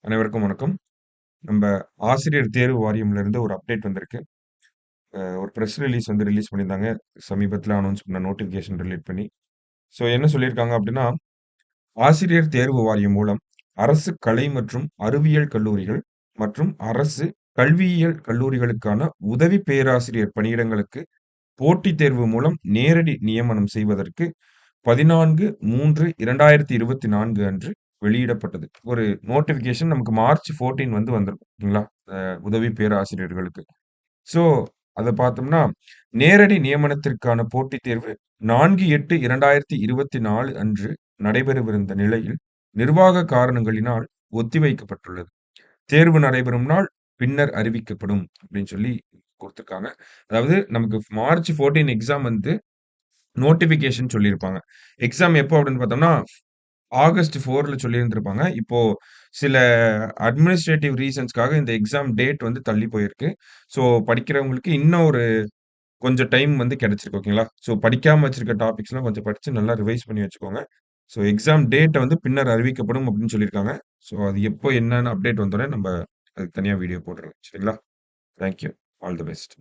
அனைவருக்கும் வணக்கம். நம்ப ஆசிரியர் தேர்வு வாரியம்லருந்து ஒரு அப்டேட் வந்திருக்கு. ஒரு பிரஸ் ரிலீஸ் வந்து ரிலீஸ் பண்ணியிருந்தாங்க. சமீபத்தில அனவுன்ஸ் பண்ண நோட்டிஃபிகேஷன் ரிலேட் பண்ணி. ஸோ என்ன சொல்லியிருக்காங்க அப்டின்னா, ஆசிரியர் தேர்வு வாரியம் மூலம் அரசு கலை மற்றும் அறிவியல் கல்லூரிகள் மற்றும் அரசு கல்வியியல் கல்லூரிகளுக்கான உதவி பேராசிரியர் பணியிடங்களுக்கு போட்டித் தேர்வு மூலம் நேரடி நியமனம் செய்வதற்கு 14/3/2024 அன்று வெளியிடப்பட்டது. ஒரு நோட்டிஃபிகேஷன் நமக்கு மார்ச் 14 வந்து வந்திருக்கும். ஓகேங்களா? உதவி பேராசிரியர்களுக்கு. ஸோ, அத பார்த்தோம்னா, நேரடி நியமனத்திற்கான போட்டித் தேர்வு 4/8/2024 அன்று நடைபெறவிருந்த நிலையில், நிர்வாக காரணங்களினால் ஒத்திவைக்கப்பட்டுள்ளது. தேர்வு நடைபெறும் நாள் பின்னர் அறிவிக்கப்படும் அப்படின்னு சொல்லி குடுத்துருக்காங்க. அதாவது நமக்கு மார்ச் 14 எக்ஸாம் வந்து நோட்டிஃபிகேஷன் சொல்லியிருப்பாங்க. எக்ஸாம் எப்போ அப்படின்னு பார்த்தோம்னா, ஆகஸ்ட் 4ல சொல்லியிருந்திருப்பாங்க. இப்போ சில அட்மினிஸ்ட்ரேட்டிவ் ரீசன்ஸ்க்காக இந்த எக்ஸாம் டேட் வந்து தள்ளி போயிருக்கு. ஸோ படிக்கிறவங்களுக்கு இன்னும் ஒரு கொஞ்சம் டைம் வந்து கிடைச்சிருக்கு. ஓகேங்களா? ஸோ படிக்காம வச்சிருக்க டாபிக்ஸ்லாம் கொஞ்சம் படிச்சு நல்லா ரிவைஸ் பண்ணி வச்சுக்கோங்க. ஸோ எக்ஸாம் டேட்ட வந்து பின்னர் அறிவிக்கப்படும் அப்படின்னு சொல்லியிருக்காங்க. ஸோ அது எப்போ என்னன்னு அப்டேட் வந்தோனே நம்ம அதுக்கு தனியா வீடியோ போடுறோம். சரிங்களா? Thank you. All the best.